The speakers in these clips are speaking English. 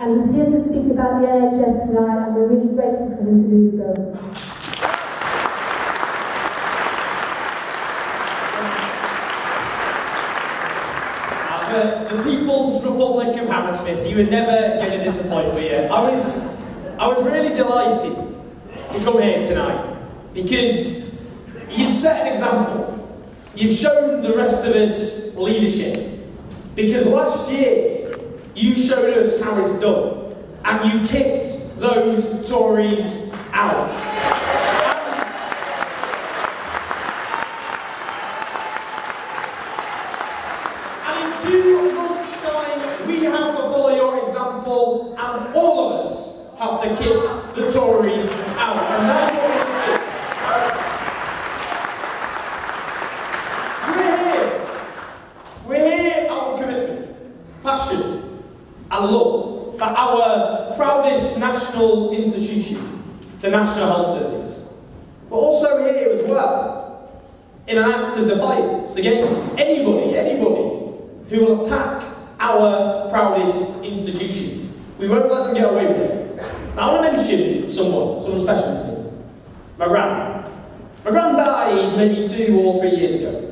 and he's here to speak about the NHS tonight, and we're really grateful for him to do so. The People's Republic of Hammersmith, you were never going to disappoint, were you? I was really delighted to come here tonight because you've set an example. You've shown the rest of us leadership. Because last year, you showed us how it's done, and you kicked those Tories out. And in 2 months' time, we have to follow your example, and all of us have to kick the Tories out. And that's what we're doing. We're here out of commitment, passion, and love for our proudest national institution, the National Health Service. But also here as well, in an act of defiance against anybody who will attack our proudest institution. We won't let them get away with it. Now I want to mention someone special to me. My gran. My gran died maybe 2 or 3 years ago.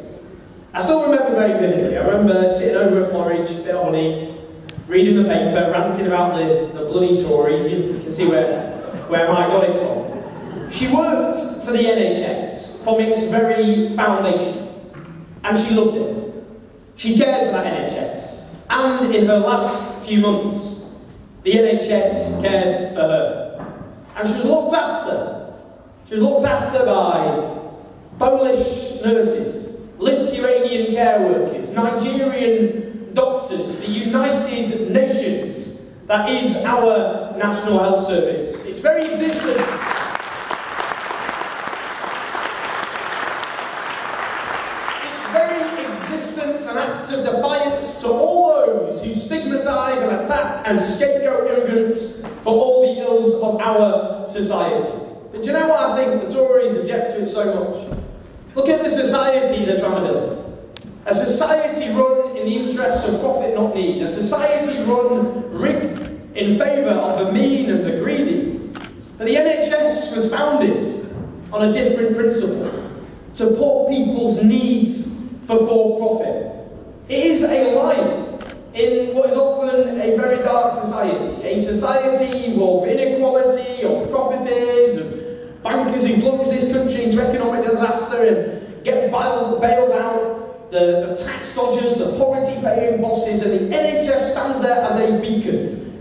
I still remember very vividly. I remember sitting over at porridge, bit of honey, reading the paper, ranting about the bloody Tories. You can see where I got it from. She worked for the NHS from its very foundation, and she loved it. She cared for that NHS, and in her last few months, the NHS cared for her. And she was looked after. She was looked after by Polish nurses, Lithuanian care workers, Nigerian doctors, the United Nations. That is our National Health Service. Its very existence. Its very existence an act of defiance to all those who stigmatise and attack and scapegoat immigrants for all the ills of our society. But do you know what I think? The Tories object to it so much. Look at the society they're trying to build. A society run in the interests of profit, not need. A society run rigged in favour of the mean and the greedy. But the NHS was founded on a different principle, to put people's needs before profit. It is a line in what is often a very dark society. A society of inequality, of profiteers, of bankers who plunge this country into economic disaster and get bailed out, the tax dodgers, the poverty-paying bosses, and the NHS stands there as a beacon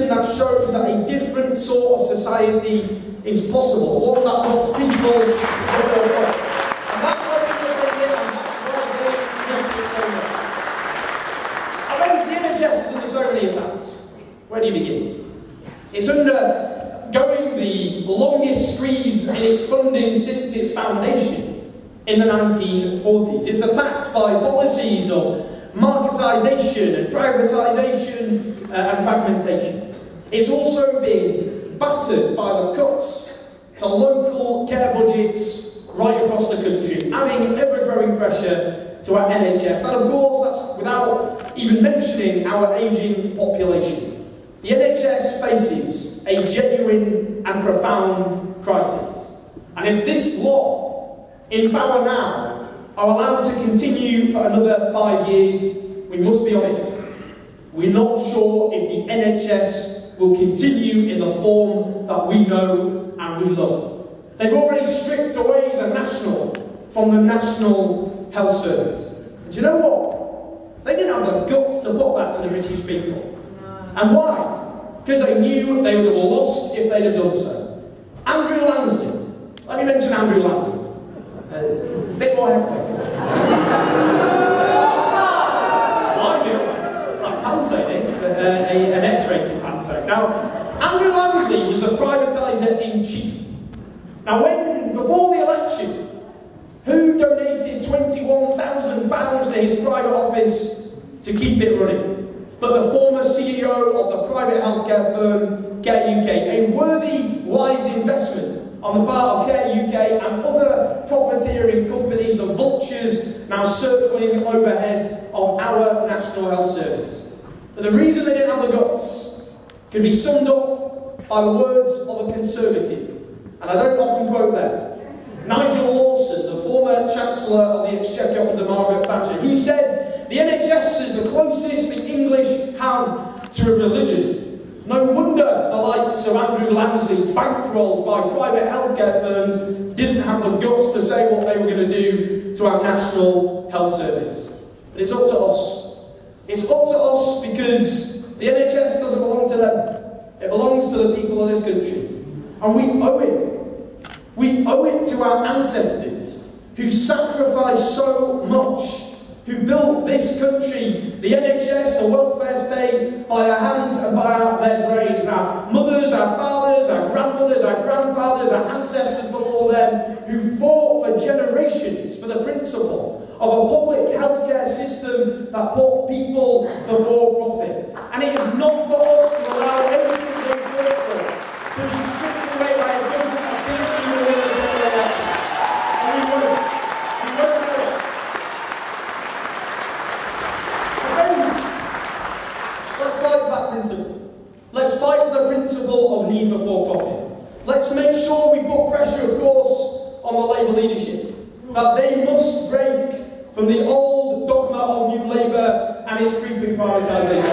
that shows that a different sort of society is possible, one that puts people before profit. And that's why people are here, and that's why they hate it so much. And then the NHS is under so many attacks. Where do you begin? It's undergoing the longest squeeze in its funding since its foundation in the 1940s. It's attacked by policies of marketisation and privatization and fragmentation. It's also being battered by the cuts to local care budgets right across the country, adding ever-growing pressure to our NHS. And of course, that's without even mentioning our ageing population. The NHS faces a genuine and profound crisis. And if this lot in power now are allowed to continue for another 5 years, we must be honest, we're not sure if the NHS will continue in the form that we know and we love. They've already stripped away the national from the National Health Service. And do you know what? They didn't have the guts to put that to the British people. And why? Because they knew they would have lost if they'd have done so. Andrew Lansley. Let me mention Andrew Lansley. A bit more heavily. It's like panto, this, but an X-rated panto. Now, Andrew Lansley was the privatiser-in-chief. Now, before the election, who donated £21,000 to his private office to keep it running? But the former CEO of the private healthcare firm, Care UK, a worthy, wise investment on the part of Care UK and other profiteering companies, the vultures now circling overhead of our National Health Service. But the reason they didn't have the guts can be summed up by the words of a Conservative, and I don't often quote them. Nigel Lawson, the former Chancellor of the Exchequer under Margaret Thatcher, he said, "The NHS is the closest the English have to a religion. No wonder the likes of Andrew Lansley, bankrolled by private healthcare firms, didn't have the guts to say what they were going to do to our National Health Service." But it's up to us. It's up to us because the NHS doesn't belong to them. It belongs to the people of this country. And we owe it. We owe it to our ancestors who sacrificed so much, who built this country, the NHS, the welfare state, by their hands and by their brains. Our mothers, our fathers, our grandmothers, our grandfathers, our ancestors before them, who fought for generations for the principle of a public healthcare system that put people before profit. And it is not for us to allow everything they fought for to be stripped away by a government that didn't do the winners of the election. And we won't. We won't do it. Friends, let's fight for that principle. Let's fight for the principle of need before profit. Let's make sure we put pressure, of course, on the Labour leadership, that they must break from the old dogma of New Labour and its creeping privatisation.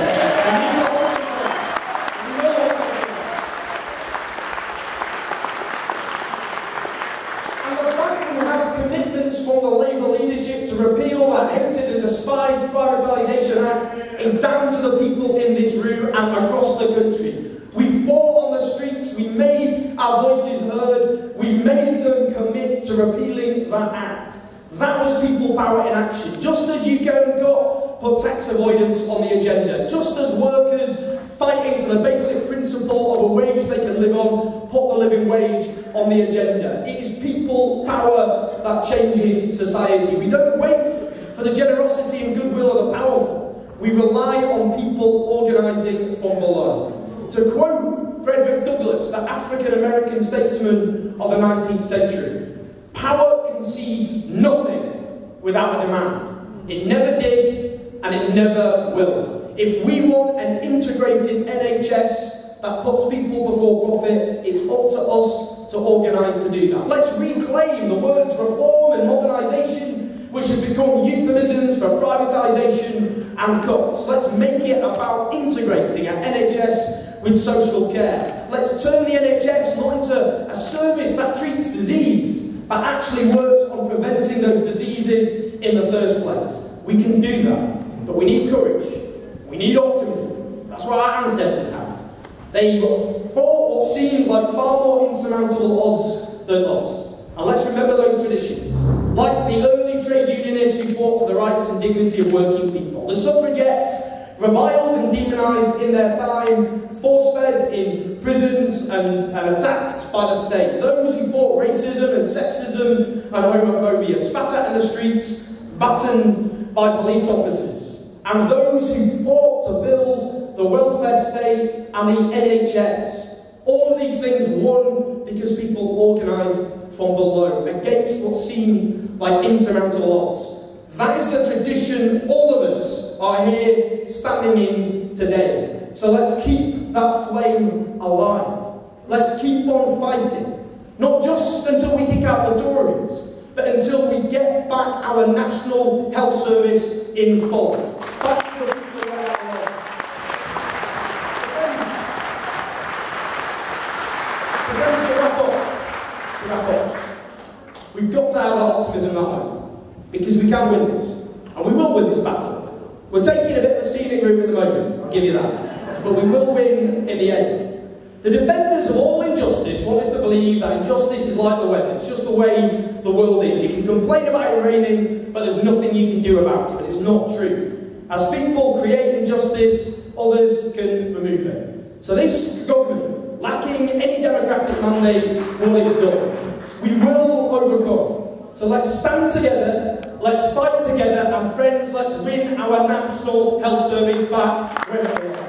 We need to hold them. We will hold them. And the fact we have commitments from the Labour leadership to repeal that hated and despised Privatisation Act is down to the people in this room and across the country. We fought on the streets, we made our voices heard, we made them commit to repealing that act. That was people power in action. Just as UK and Got put tax avoidance on the agenda, just as workers fighting for the basic principle of a wage they can live on put the living wage on the agenda. It is people power that changes society. We don't wait for the generosity and goodwill of the powerful. We rely on people organising from below. To quote Frederick Douglass, the African-American statesman of the 19th century, "Power concedes nothing without a demand. It never did, and it never will." If we want an integrated NHS that puts people before profit, it's up to us to organise to do that. Let's reclaim the words reform and modernisation, which have become euphemisms for privatisation and cuts. Let's make it about integrating an NHS with social care. Let's turn the NHS not into a service that treats disease, but actually works on preventing those diseases in the first place. We can do that, but we need courage. We need optimism. That's what our ancestors had. They fought what seemed like far more insurmountable odds than us. And let's remember those traditions. Like the early trade unionists who fought for the rights and dignity of working people. The suffragettes, reviled and demonised in their time, force-fed in prisons and attacked by the state. Those who fought racism and sexism and homophobia, spat at in the streets, battened by police officers. And those who fought to build the welfare state and the NHS. All of these things won because people organised from below, against what seemed like insurmountable odds. That is the tradition all of us are here standing in today. So let's keep that flame alive. Let's keep on fighting. Not just until we kick out the Tories, but until we get back our National Health Service in full. Back to the people where they belong. To wrap up, we've got to have that optimism at home, because we can win this, and we will win this battle. We're taking a bit of a scenic route at the moment, I'll give you that, but we will win in the end. The defenders of all injustice want us to believe that injustice is like the weather, it's just the way the world is. You can complain about it raining, but there's nothing you can do about it, but it's not true. As people create injustice, others can remove it. So this government, lacking any democratic mandate for what it's done, we will overcome. So let's stand together, let's fight together, and friends, let's win our National Health Service back wherever we are.